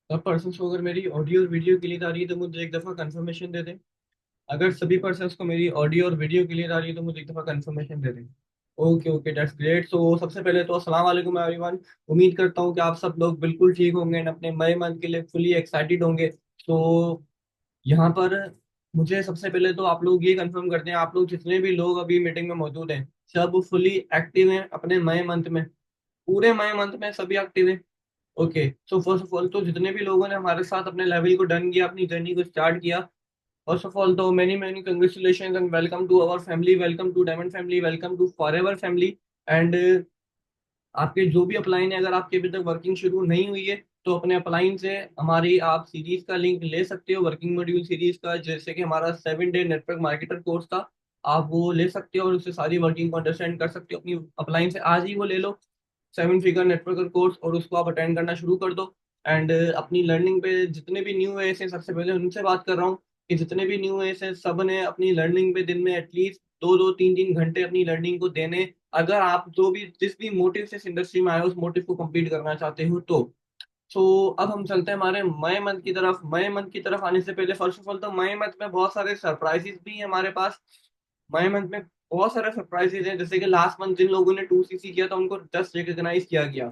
सब पर्सन को अगर मेरी ऑडियो और वीडियो क्लियर आ रही है तो मुझे एक दफ़ा कंफर्मेशन दे दें। अगर सभी पर्सन को मेरी ऑडियो और वीडियो क्लियर आ रही है तो मुझे एक दफ़ा कंफर्मेशन दे दें। Okay okay, that's great. So सबसे पहले तो अस्सलाम वालेकुम एवरीवन। उम्मीद करता हूँ कि आप सब लोग बिल्कुल ठीक होंगे और अपने नए मंथ के लिए फुली एक्साइटेड होंगे। तो यहाँ पर मुझे सबसे पहले तो आप लोग ये कंफर्म करते हैं, आप लोग जितने भी लोग अभी मीटिंग में मौजूद हैं सब फुली एक्टिव हैं अपने मई मंथ में। पूरे मई मंथ में सभी एक्टिव हैं। Okay, so first of all तो जितने भी लोगों ने हमारे साथ अपने लेवल को डन किया, अपनी जर्नी को स्टार्ट किया, फर्स्ट ऑफ ऑल तो many many congratulation and welcome to our family, welcome to diamond family, welcome to forever family. And आपके जो भी अपलाइन है, अगर आपकी अभी तक वर्किंग शुरू नहीं हुई है तो अपने अपलाइन से हमारी आप सीरीज का लिंक ले सकते हो, वर्किंग मॉड्यूल सीरीज का, जैसे कि हमारा 7 डे नेटवर्क मार्केटर कोर्स था। आप वो ले सकते हो और उससे सारी वर्किंग को अंडरस्टैंड कर सकते हो अपनी अपलाइन से। आज ही वो ले लो 7 फिगर नेटवर्कर कोर्स और उसको आप अटेंड करना शुरू कर दो। एंड अपनी लर्निंग पे जितने भी न्यू एस हैं, सबसे पहले उनसे बात कर रहा हूँ कि जितने भी न्यू एस हैं सब ने अपनी लर्निंग पे दिन में एटलीस्ट 2 2 3 3 घंटे अपनी लर्निंग को देने। अगर आप जो भी जिस भी मोटिव से इस इंडस्ट्री में आए हो उस मोटिव को कंप्लीट करना चाहते हो तो। सो अब हम चलते हैं हमारे मई मंथ की तरफ। मई मंथ की तरफ आने से पहले फर्स्ट ऑफ ऑल तो मई मंथ में बहुत सारे सरप्राइजेस भी हैं हमारे पास। मई मंथ में बहुत सारे सरप्राइजेस हैं, जैसे कि लास्ट मंथ जिन लोगों ने 2 CC किया था उनको जस्ट रिकॉग्नाइज किया गया।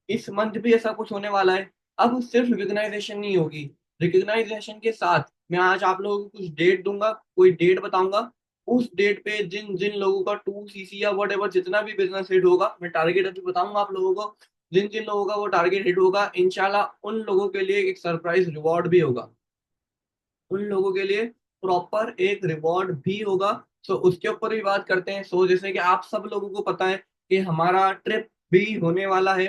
इस मंथ भी ऐसा कुछ होने वाला है। अब सिर्फ रिकॉग्नाइजेशन नहीं होगी, रिकॉग्नाइजेशन के साथ मैं आज आप लोगों को कुछ डेट दूंगा, कोई डेट बताऊंगा। उस डेट पे जिन जिन लोगों का 2 CC या वट एवर जितना भी बिजनेस हिट होगा, मैं टारगेट अभी बताऊंगा आप लोगों को। जिन जिन लोगों का वो टारगेट हिट होगा इंशाल्लाह उन लोगों के लिए एक सरप्राइज रिवॉर्ड भी होगा। उन लोगों के लिए प्रॉपर एक रिवॉर्ड भी होगा। सो उसके ऊपर भी बात करते हैं। सो जैसे कि आप सब लोगों को पता है कि हमारा ट्रिप भी होने वाला है।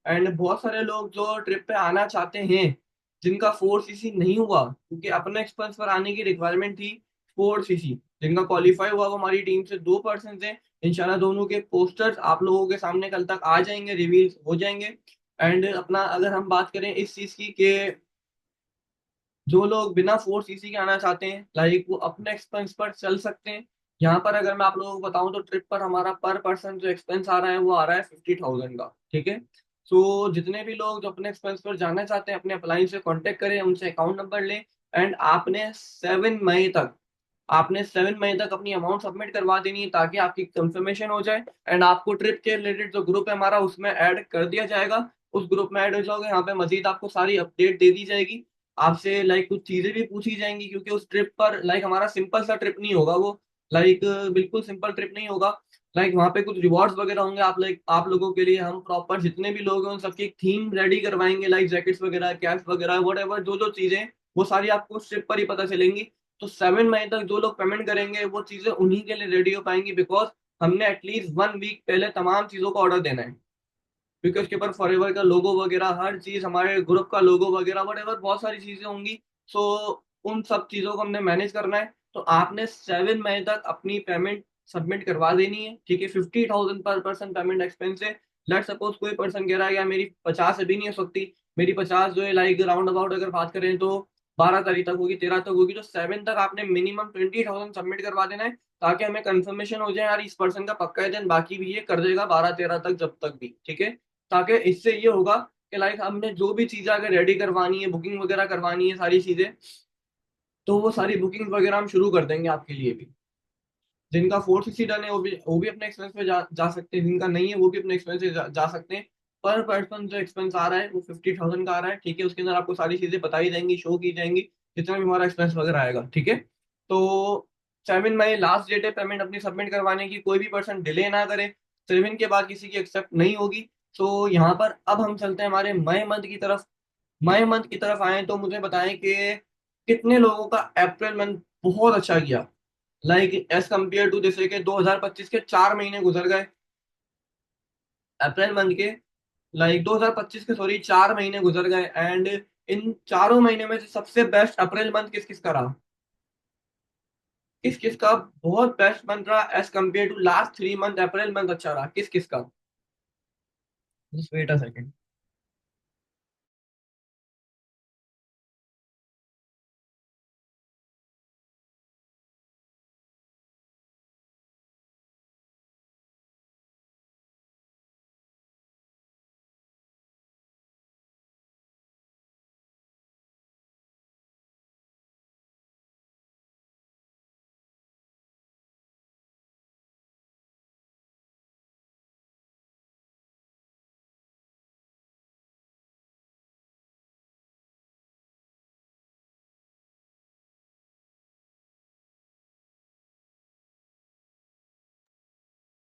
एंड बहुत सारे लोग जो ट्रिप पे आना चाहते हैं जिनका 4 CC नहीं हुआ, क्योंकि अपने एक्सपेंस पर आने की रिक्वायरमेंट थी 4 CC। जिनका क्वालिफाई हुआ वो हमारी टीम से 2 पर्सन थे। इंशाल्लाह दोनों के पोस्टर्स आप लोगों के सामने कल तक आ जाएंगे, रिवील हो जाएंगे। एंड अपना अगर हम बात करें इस चीज की कि जो लोग बिना 4 CC के आना चाहते हैं लाइक वो अपने एक्सपेंस पर चल सकते हैं। यहाँ पर अगर मैं आप लोगों को बताऊं तो ट्रिप पर हमारा पर पर्सन जो एक्सपेंस आ रहा है वो आ रहा है 50,000 का। ठीक है। सो जितने भी लोग जो अपने एक्सपेंस पर जाना चाहते हैं अपने अपलाइन से कांटेक्ट करें, उनसे अकाउंट नंबर लें। एंड आपने 7 मई तक अपनी अमाउंट सबमिट करवा देनी है ताकि आपकी कंफर्मेशन हो जाए। एंड आपको ट्रिप के रिलेटेड जो ग्रुप है हमारा उसमें ऐड कर दिया जाएगा। उस ग्रुप में ऐड हो जाओगे, यहाँ पे मजीद आपको सारी अपडेट दे दी जाएगी। आपसे लाइक कुछ चीजें भी पूछी जाएंगी, क्योंकि उस ट्रिप पर लाइक हमारा सिंपल सा ट्रिप नहीं होगा वो। लाइक बिल्कुल सिंपल ट्रिप नहीं होगा। लाइक वहाँ पे कुछ रिवॉर्ड्स वगैरह होंगे। आप लाइक आप लोगों के लिए हम प्रॉपर जितने भी लोग हैं उन सबकी एक थीम रेडी करवाएंगे, लाइक जैकेट्स वगैरह, कैप्स वगैरह, वट एवर जो जो चीजें वो सारी आपको उस ट्रिप पर ही पता चलेंगी। तो 7 मई तक जो लोग पेमेंट करेंगे वो चीजें उन्हीं के लिए रेडी हो पाएंगी, बिकॉज हमने एटलीस्ट 1 वीक पहले तमाम चीजों का ऑर्डर देना है। क्योंकि उसके ऊपर फॉरएवर का लोगो वगैरह हर चीज, हमारे ग्रुप का लोगो वगैरह वट बहुत सारी चीजें होंगी। सो उन सब चीजों को हमने मैनेज करना है। तो आपने 7 मई तक अपनी पेमेंट सबमिट करवा देनी है। ठीक है, 50,000 पर पर्सन पेमेंट एक्सपेंस है। लेट सपोज कोई पर्सन कह रहा है यार मेरी 50 अभी नहीं हो सकती, मेरी 50 जो है लाइक राउंड अबाउट अगर बात करें तो 12 तारीख तक होगी, 13 तक होगी, तो 7 तक आपने मिनिमम 20,000 सबमिट करवा देना है ताकि हमें कंफर्मेशन हो जाए यार इस पर्सन का पक्का है, देन बाकी भी ये कर देगा 12 13 तक जब तक भी। ठीक है। ताकि इससे ये होगा कि लाइक हमने जो भी चीजें अगर रेडी करवानी है, बुकिंग वगैरह करवानी है, सारी चीजें, तो वो सारी बुकिंग वगैरह हम शुरू कर देंगे आपके लिए भी। जिनका 4 CC डन है वो भी अपने एक्सपेंस पे जा सकते हैं, जिनका नहीं है वो भी अपने एक्सपेंस से जा सकते हैं। पर पर्सन जो एक्सपेंस आ रहा है वो 50,000 का आ रहा है। ठीक है, उसके अंदर आपको सारी चीजें बताई जाएंगी, शो की जाएंगी, जितना भी हमारा एक्सपेंस वगैरह आएगा। ठीक है। तो 7 मई लास्ट डेट है पेमेंट अपनी सबमिट करवाने की, कोई भी पर्सन डिले ना करे। 7 के बाद किसी की एक्सेप्ट नहीं होगी। तो यहाँ पर अब हम चलते हैं हमारे मई मंथ की तरफ। मई मंथ की तरफ आए तो मुझे बताएं कि कितने लोगों का अप्रैल मंथ बहुत अच्छा गया, लाइक एज कम्पेयर टू जैसे कि 2025 के 4 महीने गुजर गए अप्रैल मंथ के, लाइक 2025 के सॉरी 4 महीने गुजर गए। एंड इन चारों महीने में से सबसे बेस्ट अप्रैल मंथ किस किस का रहा, किस किस का बहुत बेस्ट मंथ रहा as compare to last 3 month, April month अच्छा रहा किस किस का। Just wait a second.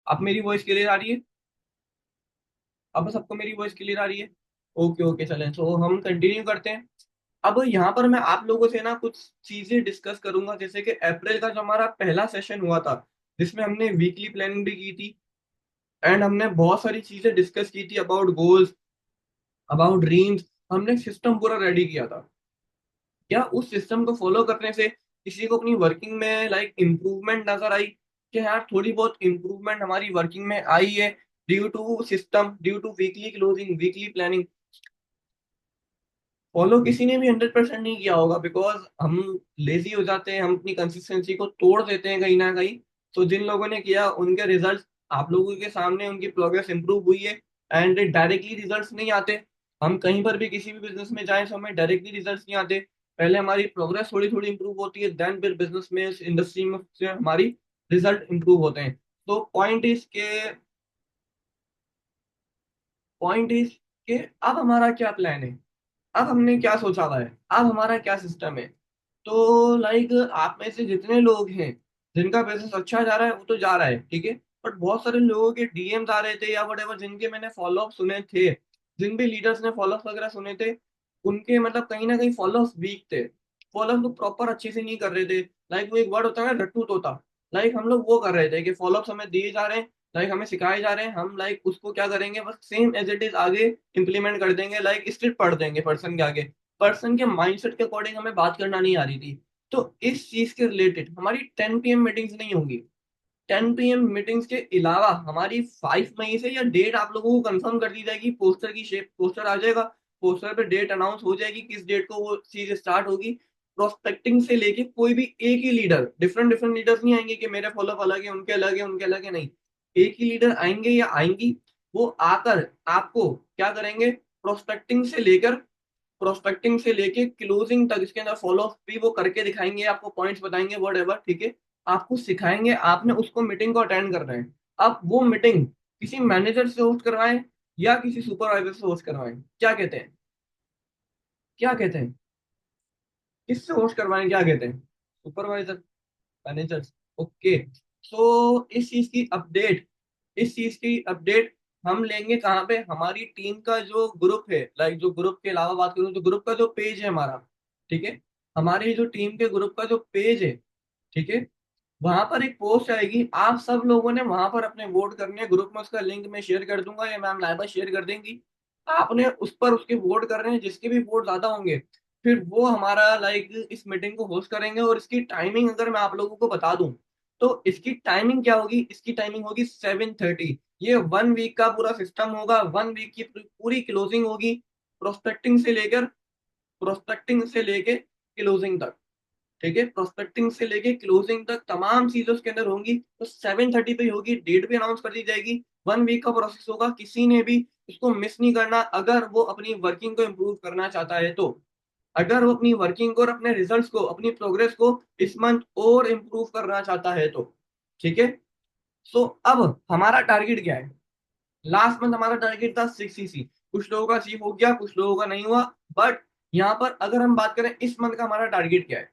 अब मेरी वॉइस क्लियर आ रही है? अब सबको मेरी वॉइस क्लियर आ रही है? ओके ओके, चलें तो हम कंटिन्यू करते हैं। अब यहाँ पर मैं आप लोगों से ना कुछ चीजें डिस्कस करूंगा, जैसे कि अप्रैल का जो हमारा पहला सेशन हुआ था, जिसमें हमने वीकली प्लानिंग भी की थी, एंड हमने बहुत सारी चीजें डिस्कस की थी अबाउट गोल्स, अबाउट ड्रीम्स। हमने सिस्टम पूरा रेडी किया था। क्या उस सिस्टम को फॉलो करने से किसी को अपनी वर्किंग में लाइक इम्प्रूवमेंट नजर आई? कि यार थोड़ी बहुत इम्प्रूवमेंट हमारी वर्किंग में आई है, due to system, due to weekly closing, weekly planning? Follow किसी ने भी 100% नहीं किया होगा, बिकॉज हम लेजी हो जाते हैं, हम अपनी कंसिस्टेंसी को तोड़ देते हैं कहीं ना कहीं। तो जिन लोगों ने किया उनके रिजल्ट आप लोगों के सामने, उनकी प्रोग्रेस इंप्रूव हुई है। एंड डायरेक्टली रिजल्ट्स नहीं आते। हम कहीं पर भी किसी भी बिजनेस में जाएं तो हमें डायरेक्टली रिजल्ट्स नहीं आते। पहले हमारी प्रोग्रेस थोड़ी थोड़ी इंप्रूव होती है, देन फिर बिजनेस में, इस इंडस्ट्री में से हमारी रिजल्ट इंप्रूव होते हैं। तो पॉइंट इज के अब हमारा क्या प्लान है, अब हमने क्या सोचा हुआ है, अब हमारा क्या सिस्टम है। तो लाइक आप में से जितने लोग हैं जिनका बिजनेस अच्छा जा रहा है वो तो जा रहा है, ठीक है। बट बहुत सारे लोगों के डीएम्स आ रहे थे या वट, जिनके मैंने फॉलोअप सुने थे, जिन भी लीडर्स ने फॉलोअप वगैरह सुने थे, उनके मतलब कहीं ना कहीं फॉलोअप वीक थे। फॉलोअप लोग प्रॉपर अच्छे से नहीं कर रहे थे। लाइक वो एक वर्ड होता है ना, रट्टू तोता। लाइक हम लोग वो कर रहे थे कि फॉलोअप्स हमें दिए जा रहे हैं, लाइक हमें सिखाए जा रहे हैं, हम लाइक उसको क्या करेंगे, बस सेम एज इट इज आगे इंप्लीमेंट कर देंगे, लाइक स्क्रिप्ट पढ़ देंगे पर्सन के आगे। पर्सन के माइंडसेट के अकॉर्डिंग हमें बात करना नहीं आ रही थी। तो इस चीज के रिलेटेड हमारी 10 PM मीटिंग्स नहीं होंगी। 10 PM मीटिंग्स के अलावा हमारी 5 मई से, या डेट आप लोगों को कंफर्म कर दी जाएगी, पोस्टर की शेप, पोस्टर आ जाएगा, पोस्टर पे डेट अनाउंस हो जाएगी किस डेट को वो चीज स्टार्ट होगी। प्रोस्पेक्टिंग से लेके कोई भी एक ही लीडर, डिफरेंट डिफरेंट लीडर्स नहीं आएंगे कि मेरे फॉलोअप अलग है, उनके अलग है, उनके अलग है, नहीं। एक ही लीडर आएंगे या आएंगी, वो आकर आपको क्या करेंगे, प्रोस्पेक्टिंग से लेकर प्रोस्पेक्टिंग से लेके क्लोजिंग तक, इसके अंदर फॉलो अप भी वो करके दिखाएंगे, आपको पॉइंट्स बताएंगे, वट एवर, ठीक है। आपको सिखाएंगे, आपने उसको मीटिंग को अटेंड करना है। अब वो मीटिंग किसी मैनेजर से होस्ट करवाएं या किसी सुपरवाइजर से होस्ट करवाएं, क्या कहते हैं? क्या कहते हैं? किससे होस्ट करवाएं, क्या कहते हैं? Supervisor, manager? ओके। सो इस चीज की अपडेट हम लेंगे कहाँ पे? हमारी टीम का जो ग्रुप है, लाइक जो ग्रुप के अलावा बात करूँ तो ग्रुप का जो पेज है हमारा, ठीक है, हमारी जो टीम के ग्रुप का जो पेज है, ठीक है, वहां पर एक पोस्ट आएगी, आप सब लोगों ने वहां पर अपने वोट करने हैं। ग्रुप में उसका लिंक मैं शेयर कर दूंगा या मैम लाइबा शेयर कर देंगी। आपने उस पर उसके वोट करने हैं, जिसके भी वोट ज्यादा होंगे फिर वो हमारा लाइक इस मीटिंग को होस्ट करेंगे। और इसकी टाइमिंग अगर मैं आप लोगों को बता दूं, तो इसकी टाइमिंग क्या होगी, इसकी टाइमिंग होगी 7:30। ये 1 वीक का पूरा सिस्टम होगा, 1 वीक की पूरी क्लोजिंग होगी, प्रोस्पेक्टिंग से लेकर प्रोस्पेक्टिंग से लेके क्लोजिंग तक, ठीक है। प्रोस्पेक्टिंग से लेके क्लोजिंग तक तमाम चीजें उसके अंदर होंगी। तो 7:30 पे होगी, डेट भी अनाउंस कर दी जाएगी। 1 वीक का प्रोसेस होगा, किसी ने भी इसको मिस नहीं करना, अगर वो अपनी वर्किंग को इम्प्रूव करना चाहता है तो। अगर वो अपनी वर्किंग को और अपने रिजल्ट्स को, अपनी प्रोग्रेस को इस मंथ और इम्प्रूव करना चाहता है तो, ठीक है। सो अब हमारा टारगेट क्या है? लास्ट मंथ हमारा टारगेट था 6 CC। कुछ लोगों का अचीव हो गया, कुछ लोगों का नहीं हुआ। बट यहाँ पर अगर हम बात करें इस मंथ का हमारा टारगेट क्या है,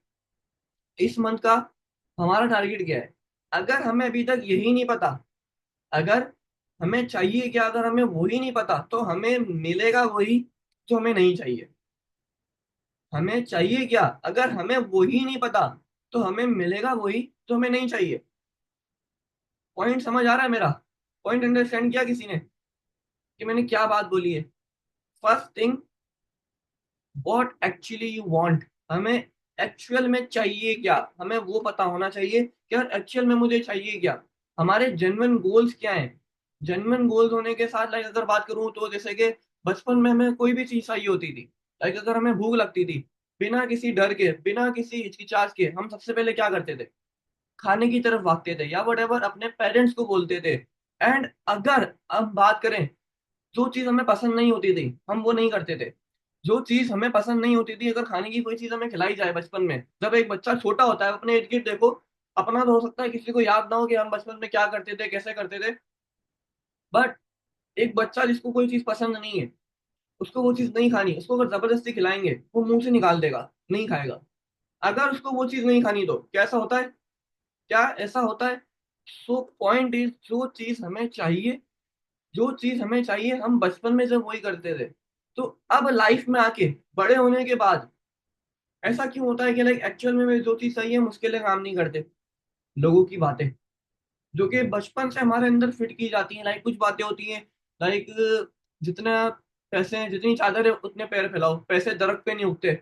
इस मंथ का हमारा टारगेट क्या है? अगर हमें अभी तक यही नहीं पता, अगर हमें चाहिए क्या, अगर हमें वही नहीं पता, तो हमें मिलेगा वही जो हमें नहीं चाहिए। हमें चाहिए क्या, अगर हमें वही नहीं पता, तो हमें मिलेगा वही जो हमें नहीं चाहिए। पॉइंट समझ आ रहा है मेरा? पॉइंट अंडरस्टैंड किया किसी ने कि मैंने क्या बात बोली है? First thing, what actually you want. हमें एक्चुअल में चाहिए क्या, हमें वो पता होना चाहिए कि यार एक्चुअल में मुझे चाहिए क्या। हमारे जेन्युइन गोल्स क्या हैं? जेन्युइन गोल्स होने के साथ लाइक अगर बात करूं तो जैसे कि बचपन में हमें कोई भी चीज चाहिए होती थी, लाइक अगर हमें भूख लगती थी, बिना किसी डर के, बिना किसी हिचकिचाहट के, हम सबसे पहले क्या करते थे? खाने की तरफ भागते थे, या वट अपने पेरेंट्स को बोलते थे। एंड अगर अब बात करें, जो चीज हमें पसंद नहीं होती थी हम वो नहीं करते थे। जो चीज हमें पसंद नहीं होती थी, अगर खाने की कोई चीज हमें खिलाई जाए बचपन में, जब एक बच्चा छोटा होता है, अपने इर्द गिर्द देखो, अपना तो हो सकता है किसी को याद ना हो कि हम बचपन में क्या करते थे, कैसे करते थे। बट एक बच्चा जिसको कोई चीज पसंद नहीं है, उसको वो चीज नहीं खानी, उसको अगर जबरदस्ती खिलाएंगे वो मुंह से निकाल देगा, नहीं खाएगा। अगर उसको वो चीज नहीं खानी तो कैसा होता है, क्या ऐसा होता है? सो पॉइंट इज, जो चीज हमें चाहिए हम बचपन में जब वही करते थे, तो अब लाइफ में आके बड़े होने के बाद ऐसा क्यों होता है कि लाइक एक्चुअल में जो चीज सही है हम उसके लिए काम नहीं करते। लोगों की बातें जो कि बचपन से हमारे अंदर फिट की जाती हैं, लाइक कुछ बातें होती हैं, लाइक जितना पैसे हैं, जितनी चादर है उतने पैर फैलाओ, पैसे दरख्त पे नहीं उगते।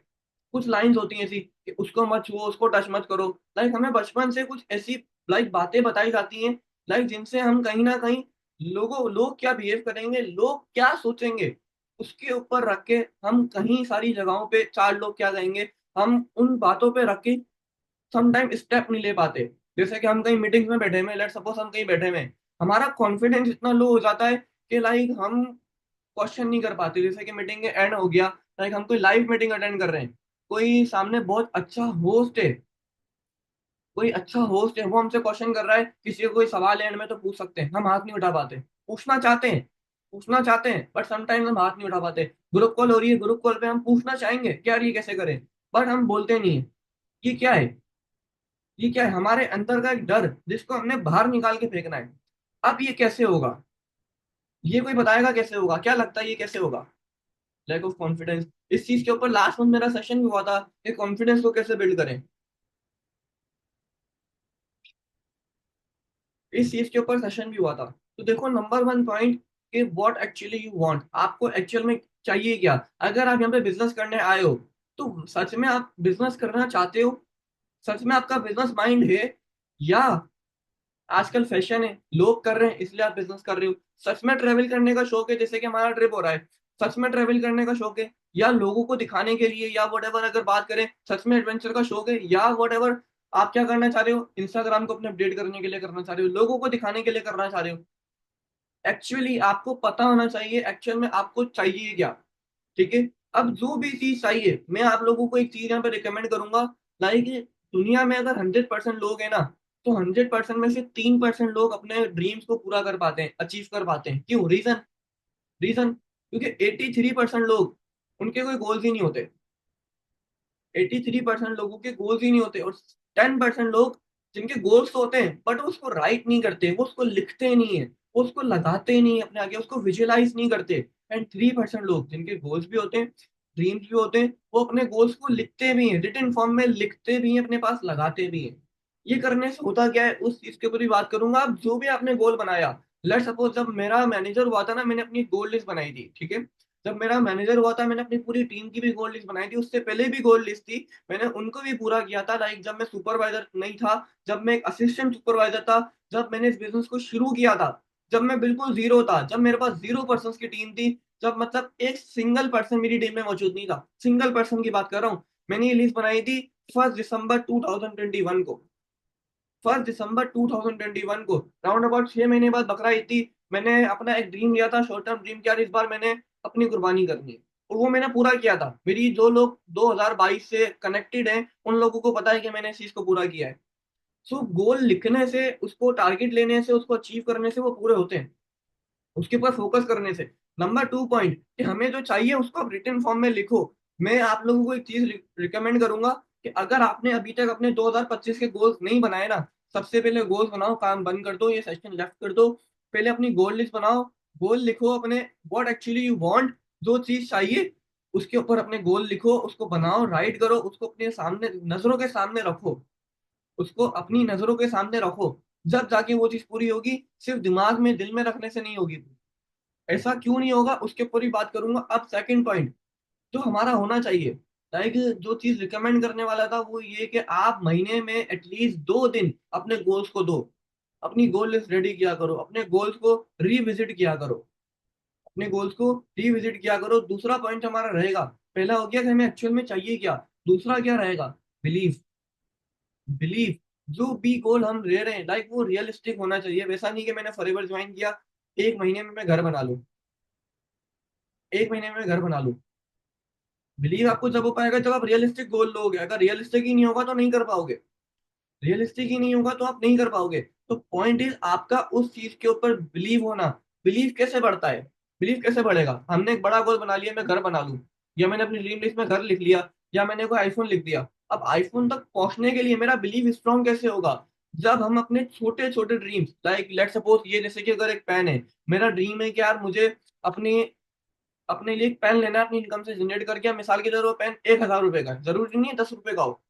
कुछ लाइंस होती हैं ऐसी कि उसको मत छुओ, उसको टच मत करो। लाइक हमें बचपन से कुछ ऐसी लाइक बातें बताई जाती हैं, लाइक जिनसे हम कहीं ना कहीं लोग क्या बिहेव करेंगे, लोग क्या सोचेंगे, उसके ऊपर रख के हम कहीं सारी जगहों पे चार लोग क्या कहेंगे, हम उन बातों पे रख के समटाइम स्टेप नहीं ले पाते। जैसे कि हम कहीं मीटिंग्स में बैठे हुए, लेट सपोज हम कहीं बैठे हुए हैं, हमारा कॉन्फिडेंस इतना लो हो जाता है कि लाइक हम क्वेश्चन नहीं कर पाते। जैसे कि मीटिंग के एंड हो गया, लाइक हम कोई लाइव मीटिंग अटेंड कर रहे हैं, कोई सामने बहुत अच्छा होस्ट है, कोई अच्छा होस्ट है, वो हमसे क्वेश्चन कर रहा है, किसी को कोई सवाल एंड में तो पूछ सकते हैं, हम हाथ नहीं उठा पाते। पूछना चाहते हैं बट समटाइम्स हम हाथ नहीं उठा पाते। ग्रुप कॉल हो रही है, ग्रुप कॉल पे हम पूछना चाहेंगे कि यार ये कैसे करें, बट हम बोलते नहीं है। ये क्या है? ये क्या है? हमारे अंदर का एक डर जिसको हमने बाहर निकाल के फेंकना है। अब ये कैसे होगा? ये कोई बताएगा कैसे होगा? क्या लगता है ये कैसे होगा? Lack of confidence. इस चीज के ऊपर लास्ट मंथ मेरा सेशन भी हुआ था कि कॉन्फिडेंस को कैसे बिल्ड करें। इस चीज के ऊपर सेशन भी हुआ था। तो देखो, नंबर वन पॉइंट कि व्हाट एक्चुअली यू वांट, आपको एक्चुअल में चाहिए क्या। अगर आप यहाँ पे बिजनेस करने आए हो, तो सच में आप बिजनेस करना चाहते हो, सच में आपका बिजनेस माइंड है, या आजकल फैशन है, लोग कर रहे हैं इसलिए आप बिजनेस कर रहे हो। सच में ट्रेवल करने का शौक है, जैसे कि हमारा ट्रिप हो रहा है, सच में ट्रेवल करने का शौक है, या लोगों को दिखाने के लिए, या वट एवर अगर बात करें सच में एडवेंचर का शौक है, या वट एवर आप क्या करना चाह रहे हो, इंस्टाग्राम को अपने अपडेट करने के लिए करना चाह रहे हो, लोगों को दिखाने के लिए करना चाह रहे हो। एक्चुअली आपको पता होना चाहिए एक्चुअल में आपको चाहिए क्या। ठीक है। अब जो भी चीज चाहिए, मैं आप लोगों को एक चीज यहाँ पे रिकमेंड करूंगा। लाइक दुनिया में अगर 100% लोग हैं ना, तो 100% में से 3% लोग अपने ड्रीम्स को पूरा कर पाते हैं, अचीव कर पाते हैं। क्यों? रीजन क्योंकि 83% लोग, उनके कोई गोल्स ही नहीं होते। 83% लोगों के गोल्स ही नहीं होते, और 10% लोग जिनके गोल्स तो होते हैं बट वो उसको राइट नहीं करते, वो उसको लिखते नहीं है, वो उसको लगाते नहीं है अपने आगे, उसको विजुअलाइज नहीं करते। एंड 3% लोग जिनके गोल्स भी होते हैं, ड्रीम्स भी होते हैं, वो अपने गोल्स को लिखते भी हैं, रिटन फॉर्म में लिखते भी हैं, अपने पास लगाते भी हैं। ये करने से होता क्या है, उस चीज के ऊपर भी बात करूंगा। अब जो भी आपने गोल बनाया, लेट सपोज जब मेरा मैनेजर हुआ था ना, मैंने अपनी गोल लिस्ट बनाई थी। ठीक है। जब मेरा मैनेजर हुआ था, मैंने अपनी पूरी टीम की भी गोल लिस्ट बनाई थी, उससे पहले भी गोल लिस्ट थी, मैंने उनको भी पूरा किया था। लाइक जब मैं सुपरवाइजर नहीं था, जब मैं एक असिस्टेंट सुपरवाइजर था, जब मैंने इस बिजनेस को शुरू किया था, जब मैं बिल्कुल जीरो था, जब मेरे पास 0 पर्सन की टीम थी, जब मतलब एक सिंगल पर्सन मेरी टीम में मौजूद नहीं था, सिंगल पर्सन की बात कर रहा हूँ। मैंने ये लिस्ट बनाई थी 1 दिसंबर 2021 को। 1 दिसंबर 2021 को, राउंड अबाउट 6 महीने बाद बकरा ईद थी। मैंने अपना एक ड्रीम लिया था, शॉर्ट टर्म ड्रीम किया था, इस बार मैंने अपनी कुर्बानी करनी है, और वो मैंने पूरा किया था। मेरी जो लोग 2022 से कनेक्टेड हैं, उन लोगों को पता है कि मैंने इस चीज को पूरा किया है। सो गोल लिखने से, उसको टारगेट लेने से, उसको अचीव करने से वो पूरे होते हैं, उसके ऊपर फोकस करने से। नंबर टू पॉइंट कि हमें जो चाहिए उसको आप रिटन फॉर्म में लिखो। मैं आप लोगों को एक चीज रिकमेंड करूंगा कि अगर आपने अभी तक अपने 2025 के गोल्स नहीं बनाए ना, सबसे पहले गोल्स बनाओ, काम बंद कर दो, ये सेशन लेफ्ट कर दो, पहले अपनी गोल लिस्ट बनाओ, गोल लिखो अपने, व्हाट एक्चुअली यू वांट, जो चीज चाहिए उसके ऊपर अपने गोल लिखो, उसको बनाओ, राइट करो, उसको अपने सामने नजरों के सामने रखो, उसको अपनी नजरों के सामने रखो। जब जाके वो चीज पूरी होगी, सिर्फ दिमाग में दिल में रखने से नहीं होगी। ऐसा क्यों नहीं होगा उसके ऊपर ही बात करूंगा। अब सेकंड पॉइंट जो हमारा होना चाहिए, लाइक जो चीज रिकमेंड करने वाला था, वो ये कि आप महीने में एटलीस्ट 2 दिन अपने गोल्स को दो, अपनी गोल लिस्ट रेडी किया करो, अपने गोल्स को रिविजिट किया करो, अपने गोल्स को रिविजिट किया करो। दूसरा पॉइंट हमारा रहेगा, पहला हो गया कि हमें एक्चुअल में चाहिए क्या, दूसरा क्या रहेगा, बिलीव। बिलीव, जो भी गोल हम ले रहे हैं, लाइक वो रियलिस्टिक होना चाहिए। वैसा नहीं कि मैंने फॉरएवर ज्वाइन किया, 1 महीने में मैं घर बना लूं, 1 महीने में मैं घर बना लूं। बिलीव आपको जब हो पाएगा जब आप रियलिस्टिक गोल लोगे। अगर रियलिस्टिक ही नहीं होगा तो नहीं कर पाओगे, रियलिस्टिक ही नहीं होगा तो आप नहीं कर पाओगे। तो पॉइंट इज आपका उस चीज के ऊपर बिलीव होना। बिलीव कैसे बढ़ता है? बिलीव कैसे बढ़ेगा? हमने एक बड़ा गोल बना लिया, मैं घर बना लूं, या मैंने अपनी ड्रीम लिस्ट में घर लिख लिया, या मैंने कोई आईफोन लिख दिया। अब आईफोन तक पहुंचने के लिए मेरा बिलीव स्ट्रांग कैसे होगा? जब हम अपने छोटे छोटे ड्रीम्स, लाइक लेट सपोज ये जैसे कि अगर एक पेन है, मेरा ड्रीम है कि यार मुझे अपने अपने लिए एक पेन लेना है, अपनी इनकम से जनरेट करके। मिसाल के तौर पर वो पेन 1,000 रुपए का है, जरूरी नहीं है 10 रुपए का हो।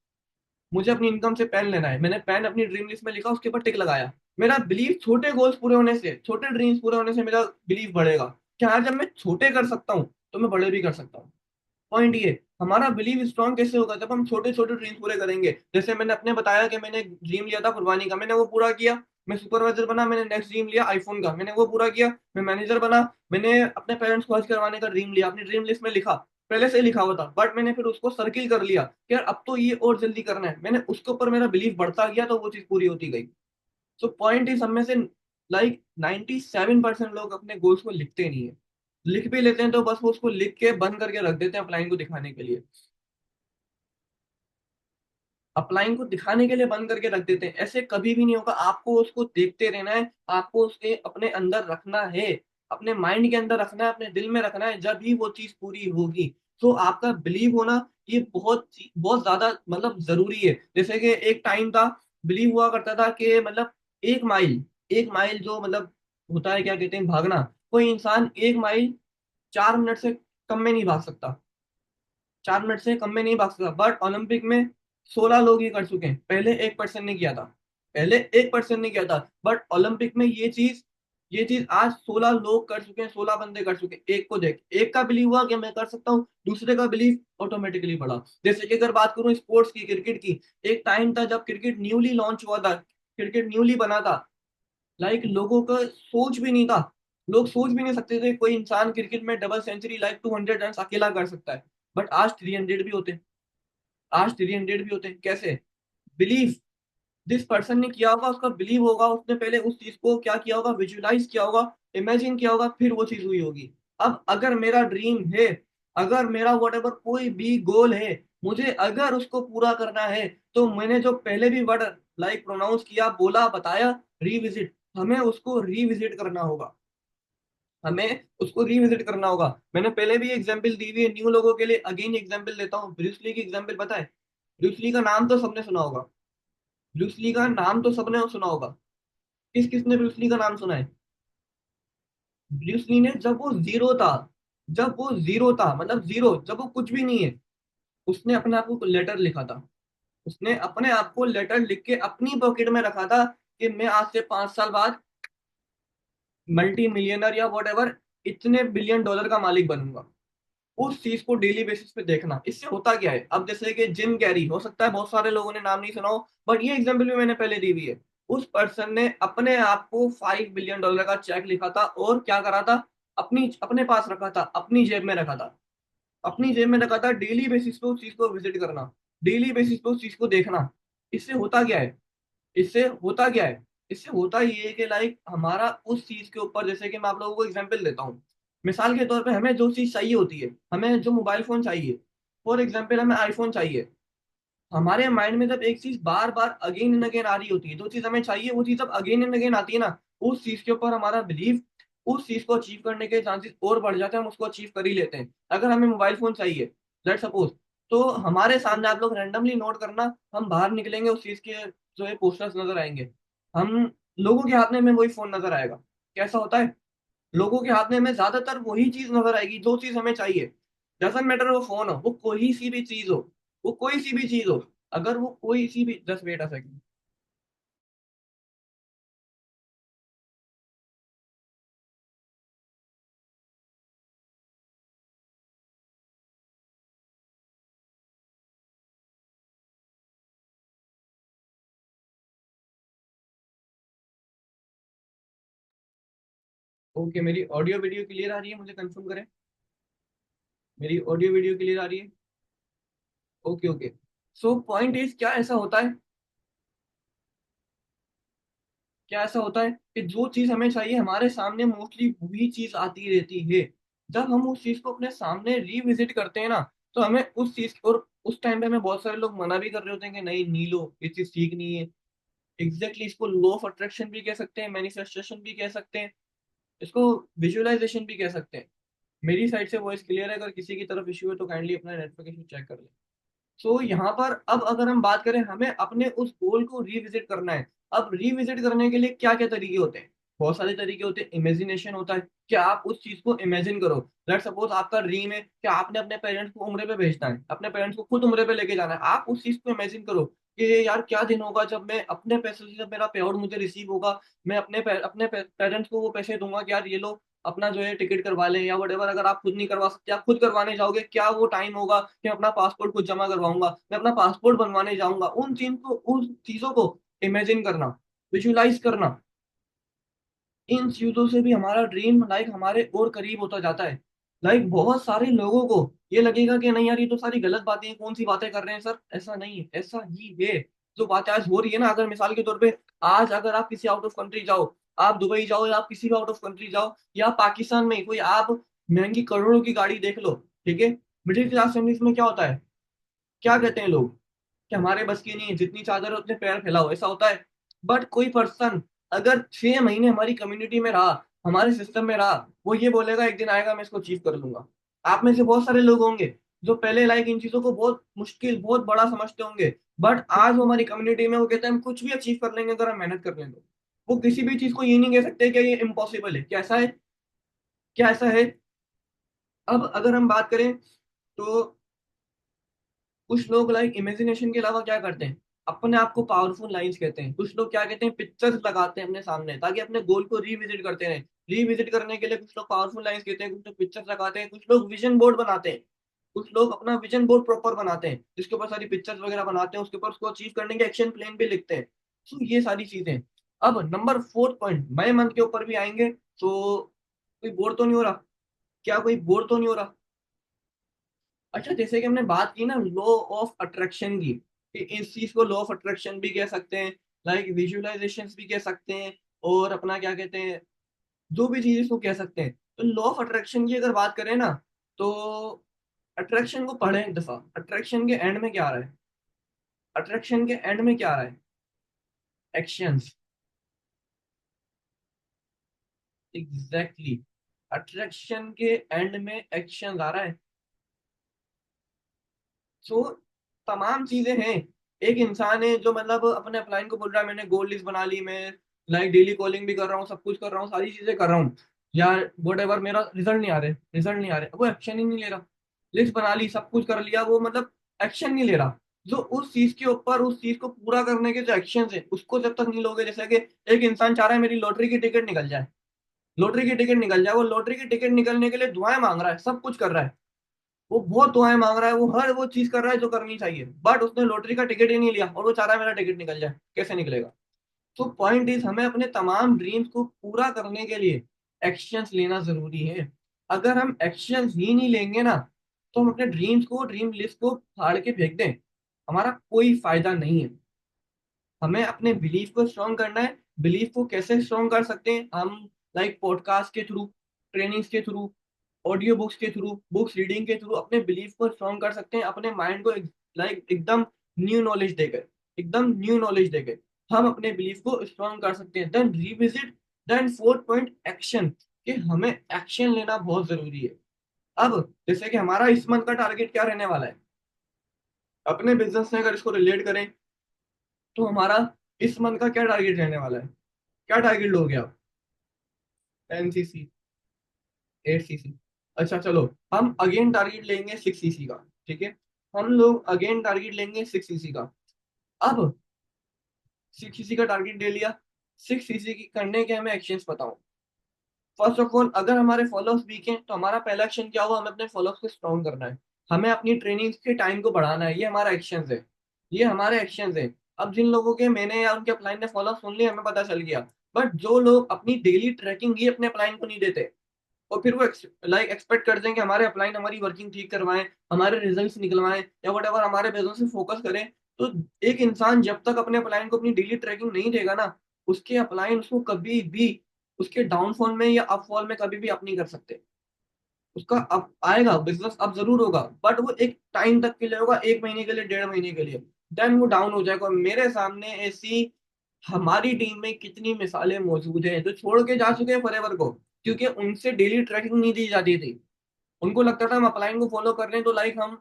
मुझे अपनी इनकम से पेन लेना है, मैंने पेन अपनी ड्रीम लिस्ट में लिखा, उसके ऊपर टिक लगाया। मेरा बिलीव छोटे गोल्स पूरे होने से, छोटे ड्रीम्स पूरे होने से मेरा बिलीव बढ़ेगा कि हाँ जब मैं छोटे कर सकता हूँ तो मैं बड़े भी कर सकता हूँ। पॉइंट ये, हमारा बिलीव स्ट्रांग कैसे होगा, जब हम छोटे छोटे ड्रीम्स पूरे करेंगे। जैसे मैंने अपने बताया कि मैंने ड्रीम लिया था कुर्बानी का, मैंने वो पूरा किया। मैं सुपरवाइजर बना, मैंने नेक्स्ट ड्रीम लिया आईफोन का, मैंने वो पूरा किया। मैं मैनेजर बना, मैंने अपने पेरेंट्स को हज करवाने का ड्रीम लिया, अपनी ड्रीम लिस्ट में लिखा। पहले से ही लिखा हुआ था, बट मैंने फिर उसको सर्किल कर लिया कि यार अब तो ये और जल्दी करना है। मैंने उसके ऊपर मेरा बिलीव बढ़ता गया तो वो चीज पूरी होती गई। सो पॉइंट इज, हम में से लाइक 97% लोग अपने गोल्स को लिखते नहीं है। लिख भी लेते हैं तो बस वो उसको लिख के बंद करके रख देते हैं अपलाइन को दिखाने के लिए। अपलाइन को दिखाने के लिए बंद करके रख देते हैं, ऐसे कभी भी नहीं होगा। आपको उसको देखते रहना है, आपको उसके अपने अंदर रखना है, अपने माइंड के अंदर रखना है, अपने दिल में रखना है। जब भी वो चीज पूरी होगी तो आपका बिलीव होना ये बहुत बहुत ज्यादा मतलब जरूरी है। जैसे कि एक टाइम था, बिलीव हुआ करता था कि मतलब 1 माइल, 1 माइल जो मतलब होता है क्या कहते हैं भागना, कोई इंसान 1 माइल 4 मिनट से कम में नहीं भाग सकता। 4 मिनट से कम में नहीं भाग सकता, बट ओलंपिक में 16 लोग ये कर चुके हैं, पहले 1% ने किया था। पहले 1% ने किया था, बट ओलंपिक में ये चीज आज 16 लोग कर चुके हैं, 16 बंदे कर चुके हैं। एक को देख, एक का बिलीव हुआ कि मैं कर सकता हूँ, दूसरे का बिलीव ऑटोमेटिकली बढ़ा। जैसे कि अगर बात करूं स्पोर्ट्स की, क्रिकेट की, एक टाइम था जब क्रिकेट न्यूली लॉन्च हुआ था, क्रिकेट न्यूली बना था। लाइक लोगों का सोच भी नहीं था, लोग सोच भी नहीं सकते थे कोई इंसान क्रिकेट में डबल सेंचुरी लाइक 200 रन अकेला कर सकता है। बट आज 300 भी होते हैं, आज 300 भी होते हैं। कैसे? बिलीव, जिस पर्सन ने किया होगा उसका बिलीव होगा, उसने पहले उस चीज को क्या किया होगा, विजुलाइज किया होगा, इमेजिन किया होगा, फिर वो चीज हुई होगी। अब अगर मेरा ड्रीम है, अगर मेरा वट एवर कोई भी गोल है, मुझे अगर उसको पूरा करना है, तो मैंने जो पहले भी वर्ड लाइक प्रोनाउंस किया, बोला, बताया, रिविजिट, हमें उसको रिविजिट करना होगा। हमें उसको रिविजिट करना होगा। मैंने पहले भी एग्जांपल दी हुई है न्यू लोगों के लिए, अगेन एग्जांपल देता हूँ। ब्रूस ली की एग्जांपल पता है? ब्रूस ली का नाम तो सबने सुना होगा, ब्रूस ली का नाम तो सबने सुना होगा। किस किसने ब्रूस ली का नाम सुना है? ब्रूस ली ने जब वो जीरो था, जब वो जीरो था मतलब जीरो, जब वो कुछ भी नहीं है, उसने अपने आप को लेटर लिखा था। उसने अपने आप को लेटर लिख के अपनी पॉकेट में रखा था कि मैं आज से 5 साल बाद मल्टी मिलियनर या वट एवर इतने बिलियन डॉलर का मालिक बनूंगा। उस चीज को डेली बेसिस पे देखना, इससे होता क्या है, अब जैसे कि जिम कैरी, हो सकता है बहुत सारे लोगों ने नाम नहीं सुना हो, बट ये एग्जांपल भी मैंने पहले दी हुई है। उस पर्सन ने अपने आप को $5 बिलियन का चेक लिखा था और क्या करा था, अपनी अपने पास रखा था, अपनी जेब में रखा था, अपनी जेब में रखा था। डेली बेसिस पे उस चीज को विजिट करना, डेली बेसिस पे उस चीज को देखना। इससे होता क्या है, इससे होता क्या है, इससे होता ये है कि लाइक हमारा उस चीज के ऊपर, जैसे कि मैं आप लोगों को एग्जांपल देता हूँ। मिसाल के तौर पे हमें जो चीज चाहिए होती है, हमें जो मोबाइल फोन चाहिए, फॉर एग्जांपल हमें आईफोन चाहिए। हमारे माइंड में जब एक चीज बार बार अगेन एंड अगेन आ रही होती है, जो चीज हमें चाहिए वो चीज जब अगेन एंड अगेन आती है ना, उस चीज के ऊपर हमारा बिलीव, उस चीज को अचीव करने के चांसेस और बढ़ जाते हैं, हम उसको अचीव कर ही लेते हैं। अगर हमें मोबाइल फोन चाहिए, लेट सपोज, तो हमारे सामने आप लोग रैंडमली नोट करना, हम बाहर निकलेंगे, उस चीज के जो है पोस्टर्स नजर आएंगे, हम लोगों के हाथ में वही फोन नजर आएगा। कैसा होता है, लोगों के हाथ में हमें ज्यादातर वही चीज नजर आएगी जो चीज हमें चाहिए। डजंट मैटर वो फोन हो, वो कोई सी भी चीज हो, वो कोई सी भी चीज हो, अगर वो कोई सी भी, just wait a second. Okay, मेरी ऑडियो वीडियो क्लियर आ रही है, मुझे कंफर्म करें। मेरी ऑडियो वीडियो क्लियर आ रही है? Okay okay. So point is, क्या ऐसा होता है, क्या ऐसा होता है कि जो चीज हमें चाहिए हमारे सामने मोस्टली वही चीज आती रहती है। जब हम उस चीज को अपने सामने रिविजिट करते हैं ना, तो हमें उस चीज, और उस टाइम पे हमें बहुत सारे लोग मना भी कर रहे होते हैं कि नहीं नहीं लो, ये चीज ठीक नहीं है। एग्जैक्टली इसको लॉ ऑफ अट्रैक्शन भी कह सकते हैं, मैनिफेस्टेशन भी कह सकते हैं, इसको विजुअलाइजेशन भी कह सकते हैं। मेरी साइड से वॉइस क्लियर है, अगर किसी की तरफ इश्यू है तो काइंडली अपना नेटवर्क इशू चेक कर ले। सो यहाँ पर अब अगर हम बात करें, हमें अपने उस गोल को रिविजिट करना है, अब रिविजिट करने के लिए क्या क्या तरीके होते हैं? बहुत सारे तरीके होते हैं। इमेजिनेशन होता है कि आप उस चीज को इमेजिन करो। लेट सपोज आपका ड्रीम है कि आपने अपने पेरेंट्स को उम्र पे भेजना है, अपने पेरेंट्स को खुद उम्र पे लेके जाना है। आप उस चीज को इमेजिन करो कि यार क्या दिन होगा जब मैं अपने पैसे से, जब मेरा पे आउट मुझे रिसीव होगा, मैं अपने पेरेंट्स को वो पैसे दूंगा कि यार ये लो अपना जो है टिकट करवा लें, या वट। अगर आप खुद नहीं करवा सकते, आप खुद करवाने जाओगे, क्या वो टाइम होगा कि मैं अपना पासपोर्ट खुद जमा करवाऊंगा, मैं अपना पासपोर्ट बनवाने जाऊंगा। उन चीजों को इमेजिन करना, विजुलाइज करना, इन चीजों से भी हमारा ड्रीम लाइक हमारे और करीब होता जाता है। लाइक बहुत सारे लोगों को ये लगेगा कि नहीं यार ये तो सारी गलत बातें हैं, कौन सी बातें कर रहे हैं सर। ऐसा नहीं है, ऐसा ही है। जो बातें आज हो रही है ना, अगर मिसाल के तौर पे आज अगर आप किसी आउट ऑफ कंट्री जाओ, आप दुबई जाओ या आप किसी भी आउट ऑफ कंट्री जाओ, या पाकिस्तान में कोई आप महंगी करोड़ों की गाड़ी देख लो, ठीक है, मिडिल क्लास फैमिलीज में क्या होता है, क्या कहते हैं लोग कि हमारे बस की नहीं है, जितनी चादर है उतने पैर फैलाओ, ऐसा होता है। बट कोई पर्सन अगर 6 महीने हमारी कम्युनिटी में रहा, हमारे सिस्टम में रहा, वो ये बोलेगा एक दिन आएगा मैं इसको अचीव कर लूंगा। आप में से बहुत सारे लोग होंगे जो पहले लाइक इन चीजों को बहुत मुश्किल, बहुत बड़ा समझते होंगे, बट आज वो हमारी कम्युनिटी में वो कहते हैं हम कुछ भी अचीव कर लेंगे अगर हम मेहनत कर लेंगे। वो किसी भी चीज को ये नहीं कह सकते कि ये इम्पॉसिबल है। क्या ऐसा है? क्या ऐसा है? अब अगर हम बात करें तो कुछ लोग लाइक इमेजिनेशन के अलावा क्या करते हैं, अपने आप को पावरफुल लाइंस कहते हैं। कुछ लोग क्या कहते हैं, पिक्चर्स लगाते हैं अपने सामने ताकि अपने गोल को रिविजिट करते रहें। रिविजिट करने के लिए कुछ लोग पावरफुल लाइंस कहते हैं, कुछ लोग पिक्चर्स लगाते हैं, कुछ लोग विजन बोर्ड बनाते हैं। कुछ लोग अपना विजन बोर्ड प्रॉपर बनाते हैं जिसके ऊपर सारी पिक्चर्स वगैरह बनाते हैं, उसके ऊपर उसको अचीव करने के एक्शन प्लान भी लिखते हैं। तो ये सारी चीजें। अब नंबर 4 पॉइंट मई मंथ के ऊपर भी आएंगे, तो कोई बोर तो नहीं हो रहा? क्या कोई बोर तो नहीं हो रहा? अच्छा, जैसे कि हमने बात की ना लॉ ऑफ अट्रैक्शन की, कि इस चीज को लॉ ऑफ अट्रैक्शन भी कह सकते हैं, लाइक विजुअलाइजेशन भी कह सकते हैं, और अपना क्या कहते हैं, जो भी चीज इसको कह सकते हैं। तो लॉ ऑफ अट्रैक्शन की अगर बात करें ना, तो अट्रैक्शन को पढ़ें एक दफा। अट्रैक्शन के एंड में क्या आ रहा है? अट्रैक्शन के एंड में क्या आ रहा है? एक्शंस। एग्जैक्टली। अट्रैक्शन के एंड में एक्शन आ रहा है। सो तमाम चीजें हैं। एक इंसान है जो मतलब अपने अपलाइन को बोल रहा है मैंने गोल लिस्ट बना ली, मैं लाइक डेली कॉलिंग भी कर रहा हूँ, सब कुछ कर रहा हूँ, सारी चीजें कर रहा हूँ यार, वट एवर, मेरा रिजल्ट नहीं आ रहे, रिजल्ट नहीं आ रहे, वो एक्शन ही नहीं ले रहा। लिस्ट बना ली, सब कुछ कर लिया, वो मतलब एक्शन नहीं ले रहा। जो उस चीज के ऊपर, उस चीज को पूरा करने के जो एक्शन है उसको जब तक नहीं लोगे, जैसे कि एक इंसान चाह रहा है मेरी लॉटरी की टिकट निकल जाए, लॉटरी की टिकट निकल जाए, वो लॉटरी की टिकट निकलने के लिए दुआएं मांग रहा है, सब कुछ कर रहा है, वो बहुत दुआएं मांग रहा है, वो हर वो चीज कर रहा है जो करनी चाहिए, बट उसने लॉटरी का टिकट ही नहीं लिया और वो चाह रहा है मेरा टिकट निकल जाए। कैसे निकलेगा? तो पॉइंट इज हमें अपने तमाम ड्रीम्स को पूरा करने के लिए एक्शंस लेना जरूरी है। अगर हम एक्शंस ही नहीं लेंगे ना, तो हम अपने ड्रीम्स को, ड्रीम लिस्ट को फाड़ के फेंक दें, हमारा कोई फायदा नहीं है। हमें अपने बिलीफ को स्ट्रॉन्ग करना है। बिलीफ को कैसे स्ट्रॉन्ग कर सकते हैं हम? लाइक पॉडकास्ट के थ्रू, ट्रेनिंग्स के थ्रू, ऑडियो बुक्स के थ्रू, बुक्स रीडिंग के थ्रू अपने बिलीफ को स्ट्रॉन्ग कर सकते हैं, अपने माइंड को लाइक एकदम न्यू नॉलेज देकर, एकदम न्यू नॉलेज देकर हम अपने बिलीफ को स्ट्रॉन्ग कर सकते हैं। Then revisit. Then 4 point action, कि हमें एक्शन लेना बहुत जरूरी है। अब जैसे कि हमारा इस मंथ का टारगेट क्या रहने वाला है, अपने बिजनेस से अगर इसको रिलेट करें, तो हमारा इस मंथ का क्या टारगेट रहने वाला है? क्या टारगेट लोगे आप? 10 cc, 8 cc? अच्छा चलो, हम अगेन टारगेट लेंगे 6 cc का। ठीक है, हम लोग अगेन टारगेट लेंगे 6 cc का। अब 6 cc का टारगेट ले लिया, 6 cc की करने के हमें एक्शंस बताओ। फर्स्ट ऑफ ऑल, अगर हमारे फॉलोअर्स वीक हैं तो हमारा पहला एक्शन क्या हुआ, हमें अपने फॉलोअर्स को स्ट्रॉन्ग करना है, हमें अपनी ट्रेनिंग के टाइम को बढ़ाना है। ये हमारा एक्शन है, ये हमारे एक्शन है। अब जिन लोगों के मैंने या उनके अपलाइन ने फॉलो सुन लिया, हमें पता चल गया, बट जो लोग अपनी डेली ट्रैकिंग ही अपने अपलाइन को नहीं देते, और फिर वो लाइक एक्सपेक्ट करते हैं कि हमारे अपलाइन हमारी वर्किंग ठीक करवाएं, हमारे रिजल्ट्स निकलवाएं, या वट एवर हमारे बिजनेस से फोकस करें। तो एक इंसान जब तक अपने अपलाइन को अपनी डेली ट्रैकिंग नहीं देगा ना, उसके अपलाइन उसको कभी भी उसके डाउनफॉल में या अपफॉल में कभी भी अप नहीं कर सकते। उसका अप आएगा, बिजनेस अप जरूर होगा, बट वो एक टाइम तक के लिए होगा, 1 महीने के लिए, 1.5 महीने के लिए, देन वो डाउन हो जाएगा। और मेरे सामने ऐसी हमारी टीम में कितनी मिसालें मौजूद हैं जो छोड़ के जा चुके हैं फॉरएवर को, क्योंकि उनसे डेली ट्रैकिंग नहीं दी जाती थी। उनको लगता था हम अपलाइन को फॉलो कर रहे हैं तो लाइक हम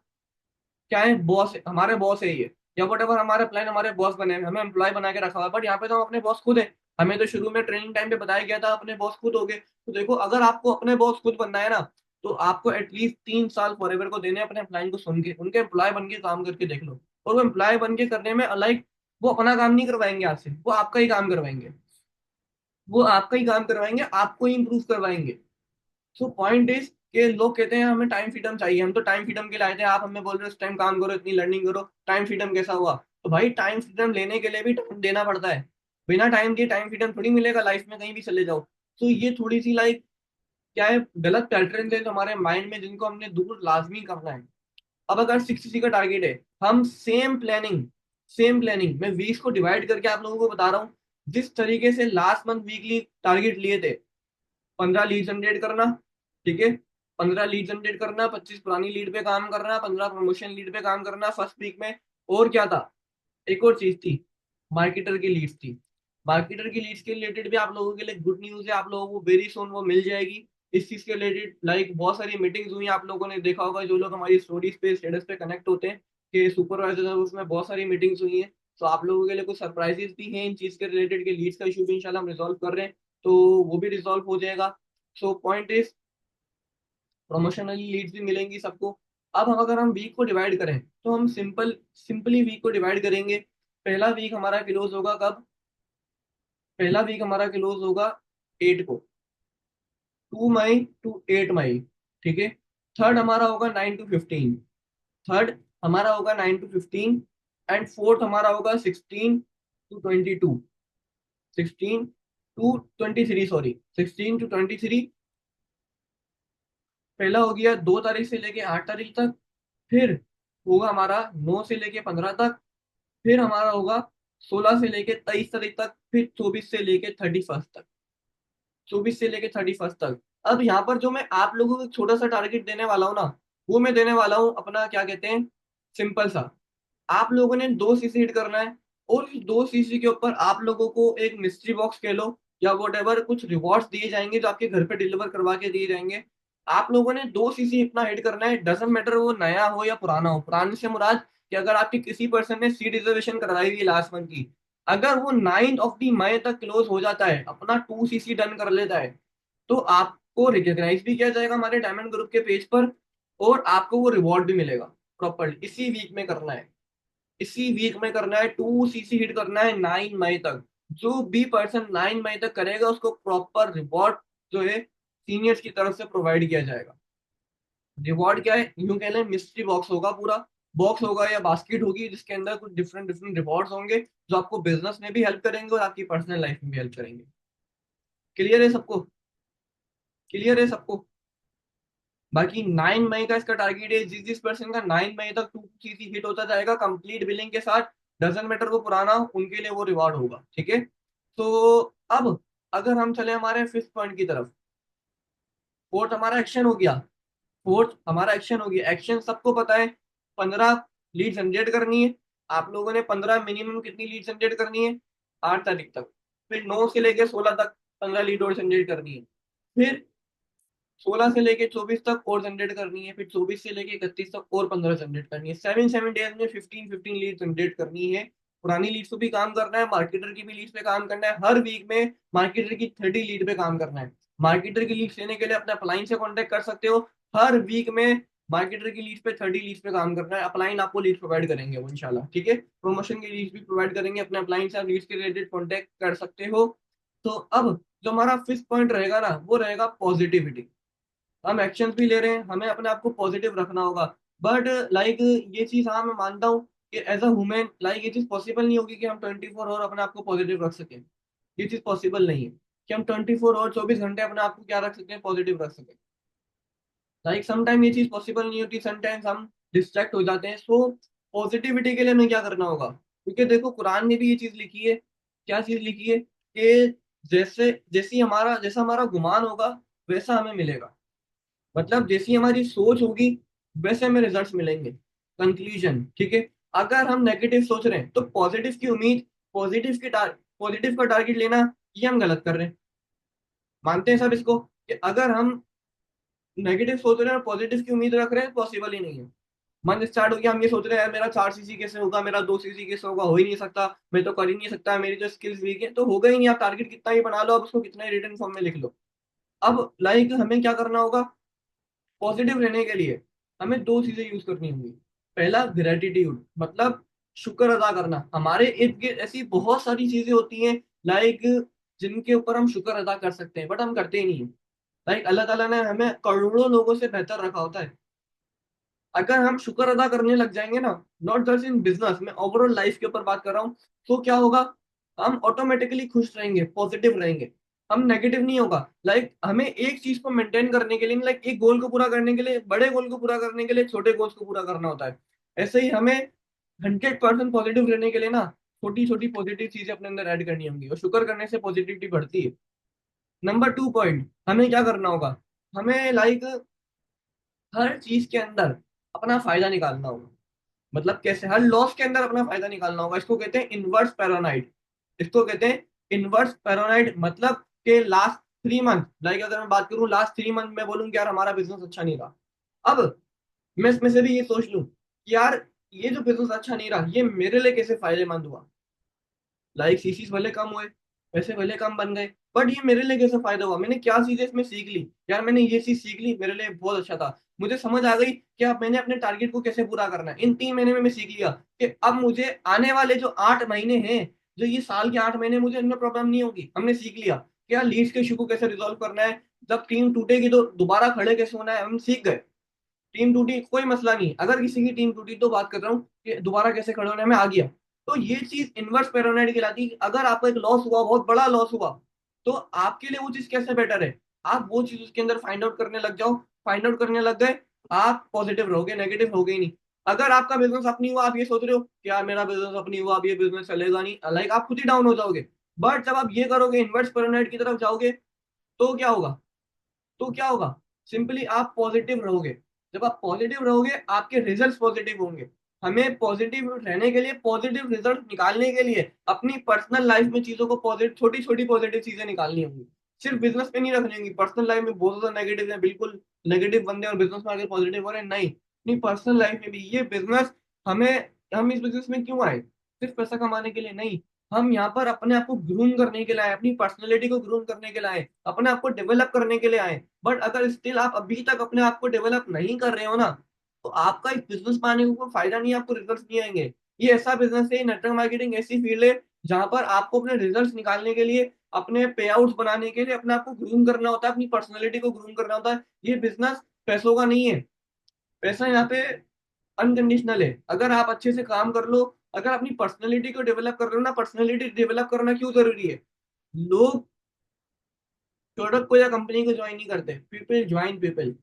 क्या है, बॉस, हमारे बॉस है ये, या वट एवर हमारा प्लान, हमारे बॉस बने हैं, हमें एम्प्लॉय बना के रखा हुआ है, बट यहाँ पे तो हम अपने बॉस खुद है। हमें तो शुरू में ट्रेनिंग टाइम पे बताया गया था अपने बॉस खुद हो गए। तो देखो, अगर आपको अपने बॉस खुद बनना है ना, तो आपको एटलीस्ट 3 साल फॉरएवर को देने हैं अपने एम्प्लॉय को सुन के, उनके एम्प्लॉय बन के काम करके देख लो। और वो एम्प्लॉय बन के करने में लाइक, वो अपना काम नहीं करवाएंगे आपसे, वो आपका ही काम करवाएंगे, वो आपका ही काम करवाएंगे, आपको ही इंप्रूव करवाएंगे। सो पॉइंट इज कि लोग कहते हैं हमें टाइम फ्रीडम चाहिए, हम तो टाइम फ्रीडम के लाए थे, आप हमें बोल रहे हो इस टाइम काम करो, इतनी लर्निंग करो, टाइम फ्रीडम कैसा हुआ? तो भाई टाइम फ्रीडम लेने के लिए भी टाइम देना पड़ता है। बिना टाइम दिए टाइम फ्रीडम थोड़ी मिलेगा लाइफ में, कहीं भी चले जाओ। तो ये थोड़ी सी लाइक क्या है, गलत पैटर्न थे हमारे माइंड में, जिनको हमने दूर लाजमी करना है। अब अगर 60 का टारगेट है, हम सेम प्लानिंग मैं वीक्स को डिवाइड करके आप लोगों को बता रहा हूँ, जिस तरीके से लास्ट मंथ वीकली टारगेट लिए थे, 15 लीड जनरेट करना, ठीक है, 15 लीड जनरेट करना, 25 पुरानी लीड पे काम करना, 15 प्रमोशन लीड पे काम करना फर्स्ट वीक में। और क्या था, एक और चीज थी, मार्केटर की लीड्स थी। मार्केटर की लीड्स के रिलेटेड भी आप लोगों के लिए गुड न्यूज है, आप लोगों को वेरी सोन वो मिल जाएगी। इस चीज के रिलेटेड लाइक बहुत सारी मीटिंग्स हुई, आप लोगों ने देखा होगा, जो लोग हमारी स्टोरीज पे स्टेटस पे कनेक्ट होते हैं कि सुपरवाइजर है, उसमें बहुत सारी मीटिंग्स हुई हैं। तो आप लोगों के लिए कुछ सरप्राइजेस भी हैं इन चीज के रिलेटेड, के लीड्स का इशू भी इंशाल्लाह हम रिजॉल्व कर रहे हैं, तो वो भी रिजॉल्व हो जाएगा। सो पॉइंट इज, प्रमोशनली लीड्स भी मिलेंगी सबको। अब हम अगर हम वीक को डिवाइड करें, तो हम सिंपली वीक को डिवाइड करेंगे। पहला वीक हमारा क्लोज होगा कब? पहला वीक हमारा क्लोज होगा 8 को, 2 मई टू 8 मई, ठीक है। थर्ड हमारा होगा 9 to 15, थर्ड हमारा होगा 9 to 15। एंड फोर्थ हमारा होगा 16 to 22, 16 to 23, सॉरी 16 to 23। पहला हो गया 2 तारीख से लेके 8 तारीख तक। फिर होगा हमारा 9 से लेके 15 तक। फिर हमारा होगा 16 से लेके 23 तारीख तक। फिर 24 से लेके 31 तक, 24 से लेके 31 तक। अब यहाँ पर जो मैं आप लोगों को एक छोटा सा टारगेट देने वाला हूँ ना, वो मैं देने वाला हूँ अपना, क्या कहते हैं, सिंपल सा। आप लोगों ने 2 सीसी हिट करना है, और इस 2 सीसी के ऊपर आप लोगों को एक मिस्ट्री बॉक्स कह लो या वट एवर, कुछ रिवॉर्ड्स दिए जाएंगे जो आपके घर पे डिलीवर करवा के दिए जाएंगे। आप लोगों ने 2 सीसी इतना हिट करना है, डजेंट मैटर वो नया हो या पुराना हो। पुराने से मुराद कि अगर आपकी किसी पर्सन ने सीट रिजर्वेशन करवाई हुई है लास्ट मंथ की, अगर वो 9 of the मई तक क्लोज हो जाता है, अपना 2 सीसी डन कर लेता है, तो आपको रिकॉग्नाइज भी किया जाएगा हमारे डायमंड ग्रुप के पेज पर, और आपको वो रिवॉर्ड भी मिलेगा। प्रॉपर इसी वीक में करना है, इसी वीक में करना है, 2 सीसी हिट करना है 9 मई तक। जो भी पर्सन 9 मई तक करेगा, उसको प्रॉपर रिवॉर्ड जो है सीनियर्स की तरफ से प्रोवाइड किया जाएगा। रिवॉर्ड क्या है, यूं कह लें मिस्ट्री बॉक्स होगा, पूरा बॉक्स होगा या बास्केट होगी, जिसके अंदर कुछ डिफरेंट डिफरेंट रिवॉर्ड्स होंगे, जो आपको बिजनेस में भी हेल्प करेंगे और आपकी पर्सनल लाइफ में भी हेल्प करेंगे। क्लियर है सबको? क्लियर है सबको? बाकी 9 मई का इसका टारगेट है, जिस जिस पर्सन का 9 मई तक 2 सीसी हिट होता जाएगा कंप्लीट बिलिंग के साथ, डजन मैटर वो पुराना हो, उनके लिए वो रिवॉर्ड होगा, ठीक है। तो अब अगर हम चले हमारे फिफ्थ पॉइंट की तरफ, फोर्थ हमारा एक्शन हो गया। फोर्थ हमारा एक्शन हो गया, एक्शन सबको पता है, 15 लीड जनरेट करनी है। आप लोगों ने 15 मिनिमम कितनी लीड जनरेट करनी है? 8 तारीख तक। फिर 9 से लेकर 16 तक 15 लीड और जनरेट करनी है। फिर 16 से लेके 24 तक और जनरेट करनी है। फिर 24 से लेके 31 तक और 15 जनरेट करनी है। 7 7 डेज में 15 15 लीड जनरेट करनी है। पुरानी लीड्स पे भी काम करना है, मार्केटर की भी लीड्स पे काम करना है। हर वीक में मार्केटर की 30 लीड पे काम करना है। मार्केटर की लीड्स लेने के लिए अपने अपलाइन से कॉन्टेक्ट कर सकते हो। हर वीक में मार्केटर की लीड्स पे 30 लीड्स पे काम करना है। अपलाइन आपको लीड्स प्रोवाइड करेंगे वो इंशाल्लाह, ठीक है। प्रमोशन की लीड्स भी प्रोवाइड करेंगे, अपने अपलाइन से आप लीड्स के रिलेटेड कॉन्टेक्ट कर सकते हो। तो अब जो हमारा फिफ्थ पॉइंट रहेगा ना, वो रहेगा पॉजिटिविटी। हम एक्शन भी ले रहे हैं, हमें अपने आप को पॉजिटिव रखना होगा। बट लाइक ये चीज, हाँ मैं मानता हूँ कि एज अ ह्यूमन लाइक ये चीज पॉसिबल नहीं होगी कि हम 24 आवर अपने आप को पॉजिटिव रख सकें। ये चीज पॉसिबल नहीं है कि हम 24 आवर 24 घंटे अपने आप को क्या रख सकते हैं, पॉजिटिव रख सकें। लाइक समटाइम ये चीज पॉसिबल नहीं होती, समटाइम्स हम डिस्ट्रैक्ट हो जाते हैं। सो पॉजिटिविटी के लिए हमें क्या करना होगा? क्योंकि देखो कुरान ने भी ये चीज लिखी है। क्या चीज लिखी है कि जैसा हमारा गुमान होगा, वैसा हमें मिलेगा। मतलब जैसी हमारी सोच होगी, वैसे हमें रिजल्ट्स मिलेंगे। कंक्लूजन, ठीक है। अगर हम नेगेटिव सोच रहे हैं, तो पॉजिटिव की उम्मीद, पॉजिटिव का टारगेट लेना, ये हम गलत कर रहे हैं। मानते हैं सब इसको, कि अगर हम नेगेटिव सोच रहे हैं और पॉजिटिव की उम्मीद रख रहे हैं, पॉसिबल ही नहीं है। मन स्टार्ट हो गया, हम ये सोच रहे हैं यार मेरा 4 सीसी कैसे होगा, मेरा 2 सीसी कैसे होगा, हो ही नहीं सकता, मैं तो कर ही नहीं सकता, मेरी जो स्किल्स वीक है, तो होगा ही नहीं। आप टारगेट कितना ही बना लो, अब उसको कितना ही रिटर्न फॉर्म में लिख लो। अब लाइक हमें क्या करना होगा, पॉजिटिव रहने के लिए हमें 2 चीजें यूज करनी होंगी। पहला ग्रेटिट्यूड, मतलब शुक्र अदा करना। हमारे इर्द गिर्द ऐसी बहुत सारी चीजें होती हैं लाइक जिनके ऊपर हम शुक्र अदा कर सकते हैं, बट हम करते ही नहीं है। लाइक अल्लाह ताला ने हमें करोड़ों लोगों से बेहतर रखा होता है। अगर हम शुक्र अदा करने लग जाएंगे ना, नॉट जस्ट इन बिजनेस में, ओवरऑल लाइफ के ऊपर बात कर रहा हूँ, तो क्या होगा, हम ऑटोमेटिकली खुश रहेंगे, पॉजिटिव रहेंगे, हम नेगेटिव नहीं होगा। लाइक हमें एक चीज को मेंटेन करने के लिए, लाइक एक गोल को पूरा करने के लिए, बड़े गोल को पूरा करने के लिए छोटे गोल्स को पूरा करना होता है। ऐसे ही हमें 100% पॉजिटिव रहने के लिए ना छोटी छोटी पॉजिटिव चीजें अपने अंदर ऐड करनी होंगी, और शुक्र करने से पॉजिटिविटी बढ़ती है। नंबर 2 पॉइंट, हमें क्या करना होगा, हमें लाइक हर चीज के अंदर अपना फायदा निकालना होगा। मतलब कैसे, हर लॉस के अंदर अपना फायदा निकालना होगा। इसको कहते हैं इनवर्स पैरानाइड। इसको कहते हैं इनवर्स पैरानाइड, मतलब के लास्ट 3 मंथ, लाइक अगर मैं बात करूं लास्ट 3 मंथ में बोलूं कि यार हमारा बिजनेस अच्छा नहीं रहा, अब मैं इसमें से भी ये सोच लूं कि यार ये जो बिजनेस अच्छा नहीं रहा, ये मेरे लिए कैसे फायदेमंद हुआ। लाइक सीसीस भले कम हुए, पैसे भले कम बन गए, बट ये मेरे लिए कैसे फायदा हुआ, मैंने क्या चीजें इसमें सीख ली। यार मैंने ये चीज सीख ली, मेरे लिए बहुत अच्छा था, मुझे समझ आ गई कि अब मैंने अपने टारगेट को कैसे पूरा करना है। इन 3 महीने में मैं सीख लिया कि अब मुझे आने वाले जो 8 महीने हैं, जो ये साल के 8 महीने, मुझे इनमें प्रॉब्लम नहीं होगी। हमने सीख लिया कि यार लीड्स के इशू को कैसे रिजॉल्व करना है, जब टीम टूटेगी तो दोबारा खड़े कैसे होना है, हम सीख गए। टीम टूटी कोई मसला नहीं, अगर किसी की टीम टूटी तो बात कर रहा हूँ कि दोबारा कैसे खड़े होने में आ गया। तो ये चीज इनवर्स पैरानाइड कहलाती है कि अगर आपको एक लॉस हुआ, बहुत बड़ा लॉस हुआ, तो आपके लिए वो चीज कैसे बेटर है, आप वो चीज उसके अंदर फाइंड आउट करने लग जाओ। फाइंड आउट करने लग गए, आप पॉजिटिव रहोगे, नेगेटिव रहोगे ही नहीं। अगर आपका बिजनेस अपनी हुआ, आप ये सोच रहे हो कि यार मेरा बिजनेस अपनी हुआ, अब ये बिजनेस चलेगा नहीं, लाइक आप खुद ही डाउन हो जाओगे। बट जब आप ये करोगे, इनवर्स पैरानाइड की तरफ जाओगे, तो क्या होगा, तो क्या होगा, सिंपली आप पॉजिटिव रहोगे। जब आप पॉजिटिव रहोगे, आपके रिजल्ट्स पॉजिटिव होंगे। हमें पॉजिटिव रहने के लिए, पॉजिटिव रिजल्ट निकालने के लिए अपनी पर्सनल लाइफ में चीजों को पॉजिटिव, छोटी छोटी पॉजिटिव चीजें निकालनी होंगी। सिर्फ बिजनेस पे नहीं रखनी होंगी। पर्सनल लाइफ में बहुत ज्यादा नेगेटिव है, बिल्कुल नेगेटिव बंदे, और बिजनेस में आगे पॉजिटिव हो रहे हैं, नहीं। अपनी पर्सनल लाइफ में भी ये बिजनेस, हमें, हम इस बिजनेस में क्यों आए, सिर्फ पैसा कमाने के लिए नहीं। हम यहाँ पर अपने आप को ग्रूम करने के लिए आए, अपनी पर्सनैलिटी को ग्रूम करने के लिए आए, अपने आप को डेवलप करने के लिए आए। बट अगर स्टिल आप अभी तक अपने आप को डेवलप नहीं कर रहे हो ना, तो आपका इस बिजनेस में आने का कोई फायदा नहीं है, आपको रिजल्ट नहीं आएंगे। ये ऐसा बिजनेस है, नेटवर्क मार्केटिंग ऐसी फील्ड है जहां पर आपको अपने रिजल्ट निकालने के लिए, अपने पे आउट्स बनाने के लिए अपने आप को ग्रूम करना होता है, अपनी पर्सनैलिटी को ग्रूम करना होता है। ये बिजनेस पैसों का नहीं है। पैसा यहाँ पे अनकंडीशनल है, अगर आप अच्छे से काम कर लो, अगर अपनी पर्सनैलिटी को डेवलप कर रहे हो ना। पर्सनैलिटी डेवलप करना क्यों जरूरी है, लोग प्रोडक्ट को या कंपनी को ज्वाइन नहीं करते, पीपल ज्वाइन पीपल।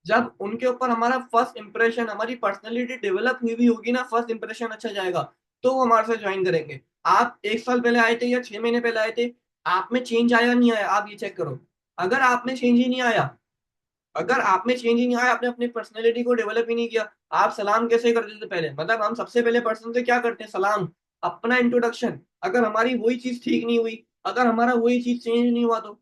जब उनके ऊपर हमारा फर्स्ट इंप्रेशन, हमारी पर्सनैलिटी डेवलप हुई भी होगी ना, फर्स्ट इंप्रेशन अच्छा जाएगा, तो वो हमारे साथ ज्वाइन करेंगे। आप 1 साल पहले आए थे या 6 महीने पहले आए थे, आप में चेंज आया नहीं आया, आप ये चेक करो। अगर आप में चेंज ही नहीं आया, अगर आप में चेंज ही नहीं आया, आपने अपनी पर्सनैलिटी को डेवलप ही नहीं किया, आप सलाम कैसे करते थे पहले, मतलब हम सबसे पहले पर्सन से क्या करते हैं, सलाम, अपना इंट्रोडक्शन। अगर हमारी वही चीज ठीक नहीं हुई, अगर हमारा वही चीज चेंज नहीं हुआ, तो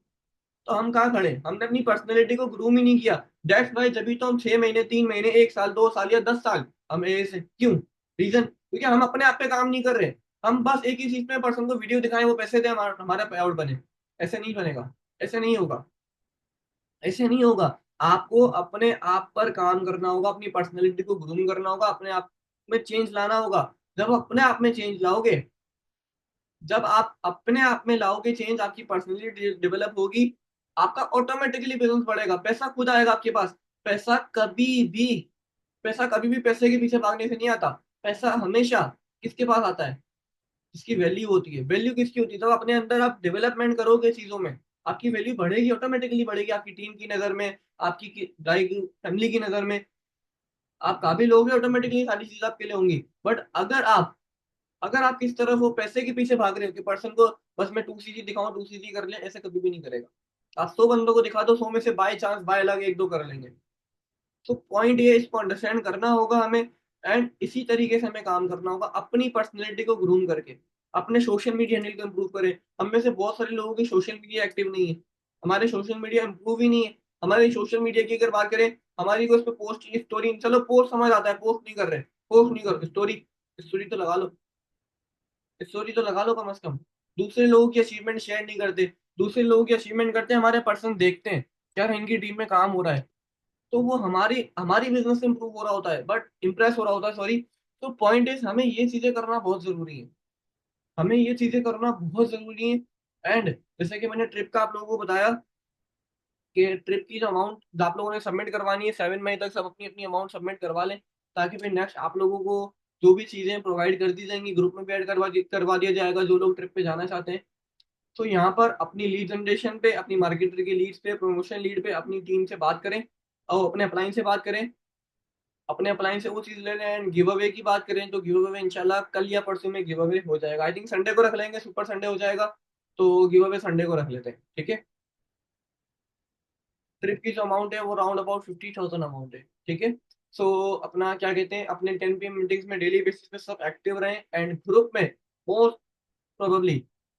हम कहाँ खड़े, हमने अपनी पर्सनैलिटी को ग्रूम ही नहीं किया। दैट्स वाई जब तो हम 6 महीने, 3 महीने, 1 साल, 2 साल या 10 साल, हम ऐसे क्यों, रीजन क्योंकि हम अपने आप पे काम नहीं कर रहे। हम बस एक ही चीज पे पर्सन को वीडियो दिखाएं, वो पैसे दे, हमारा हमारा पे आउट बने। ऐसे नहीं बनेगा, ऐसे नहीं होगा, ऐसे नहीं होगा। आपको अपने आप पर काम करना होगा, अपनी पर्सनैलिटी को ग्रूम करना होगा, अपने आप में चेंज लाना होगा। जब अपने आप में चेंज लाओगे, जब आप अपने आप में लाओगे चेंज, आपकी पर्सनैलिटी डेवलप होगी, आपका ऑटोमेटिकली बिजनेस बढ़ेगा, पैसा खुद आएगा आपके पास। पैसा कभी भी, पैसा कभी भी पैसे के पीछे भागने से नहीं आता। पैसा हमेशा किसके पास आता है, जिसकी वैल्यू होती है। वैल्यू किसकी होती है, जब अपने अंदर आप डेवलपमेंट करोगे चीजों में, आपकी वैल्यू बढ़ेगी, ऑटोमेटिकली बढ़ेगी, आपकी टीम की नजर में, आपकी लाइक फैमिली की नजर में। आप काबिल होगे, ऑटोमेटिकली सारी चीज आपके लिए होंगी। बट अगर आप किस तरफ वो पैसे के पीछे भाग रहे हो कि पर्सन को बस मैं 2 सीजी दिखाऊं, 2 सीजी कर ले, ऐसे कभी भी नहीं करेगा। आप 100 बंदों को दिखा दो, 100 में से बाय चांस, बाय लग 1-2 कर लेंगे। तो पॉइंट ये है, इसको अंडरस्टैंड करना होगा हमें। एंड इसी तरीके से हमें काम करना होगा, अपनी पर्सनैलिटी को ग्रूम करके अपने सोशल मीडिया हैंडल को इम्प्रूव करें। हम में से बहुत सारे लोगों की सोशल मीडिया एक्टिव नहीं है, हमारे सोशल मीडिया इम्प्रूव ही नहीं है। हमारे सोशल मीडिया की अगर बात करें, हमारी कोई उस पर पोस्ट स्टोरी, चलो पोस्ट समझ आता है, पोस्ट नहीं कर रहे, पोस्ट नहीं करो, स्टोरी, स्टोरी तो लगा लो, स्टोरी तो लगा लो कम से कम। दूसरे लोगों की अचीवमेंट शेयर नहीं करते, दूसरे लोगों की अचीवमेंट करते हैं, हमारे पर्सन देखते हैं यार इनकी टीम में काम हो रहा है, तो वो हमारी हमारी बिजनेस इंप्रूव हो रहा होता है, बट इंप्रेस हो रहा होता है, सॉरी। तो पॉइंट इज हमें ये चीजें करना बहुत जरूरी है, हमें ये चीजें करना बहुत जरूरी है। एंड जैसे कि मैंने ट्रिप का आप लोगों को बताया कि ट्रिप की जो अमाउंट आप लोगों ने सबमिट करवानी है 7 मई तक, सब अपनी अपनी अमाउंट सबमिट करवा लें, ताकि फिर नेक्स्ट आप लोगों को जो भी चीजें प्रोवाइड कर दी जाएंगी ग्रुप में भी ऐड करवा दिया जाएगा, जो लोग ट्रिप पे जाना चाहते हैं। तो यहाँ पर अपनी लीड जनरेशन पे, अपनी मार्केटर की लीड्स पे, प्रमोशन लीड पे अपनी टीम से बात करें, और अपने अपलाइन से बात करें, अपने अपलाइन से वो चीज ले लें। एंड गिव अवे की बात करें तो गिव अवे इंशाल्लाह कल या परसों में गिव अवे हो जाएगा, आई थिंक संडे को रख लेंगे, सुपर संडे हो जाएगा, तो गिव अवे संडे को रख लेते हैं, ठीक है। ट्रिप की जो अमाउंट है वो राउंड अबाउट 50,000 अमाउंट है, ठीक है। सो अपना क्या कहते हैं, अपने 10 PM मीटिंग्स में डेली बेसिस पे सब एक्टिव रहें, एंड ग्रुप में मोस्ट प्रोबेबली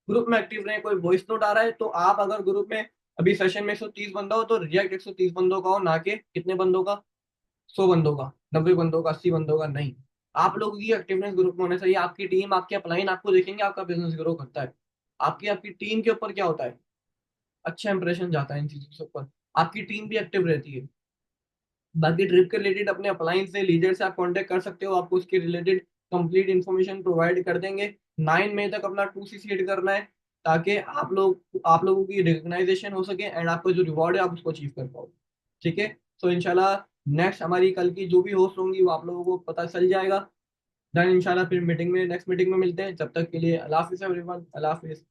ग्रुप में एक्टिव रहें। कोई वॉइस नोट आ रहा है तो आप अगर ग्रुप में अभी सेशन में 130 बंदा हो तो रिएक्ट 130 बंदों का हो, ना कि कितने बंदों का, 100 बंदों का, 90 बंदों का, 80 बंदों का, नहीं। आप लोगों की एक्टिवनेस ग्रुप में होना चाहिए, आपकी टीम, आपके अपलाइन आपको देखेंगे, आपका बिजनेस ग्रो करता है। आपकी आपकी टीम के ऊपर क्या होता है, अच्छा इंप्रेशन जाता है इन चीजों के ऊपर, आपकी टीम भी एक्टिव रहती है। बाकी ट्रिप के रिलेटेड अपने अपलाइन से, लीडर से आप कांटेक्ट कर सकते हो, आपको उसके रिलेटेड कंप्लीट इन्फॉर्मेशन प्रोवाइड कर देंगे। 9 मई तक अपना 2 CC हिट करना है, ताकि आप लोगों की रिकग्नाइजेशन हो सके, एंड आपको जो रिवॉर्ड है आप उसको अचीव कर पाओ, ठीक है। तो इंशाल्लाह नेक्स्ट हमारी कल की जो भी होस्ट होंगी वो आप लोगों को पता चल जाएगा। देन इंशाल्लाह फिर मीटिंग में, नेक्स्ट मीटिंग में मिलते हैं, जब तक के लिए अल्लाह हाफिज़ एवरीवन, अल्लाह हाफिज़।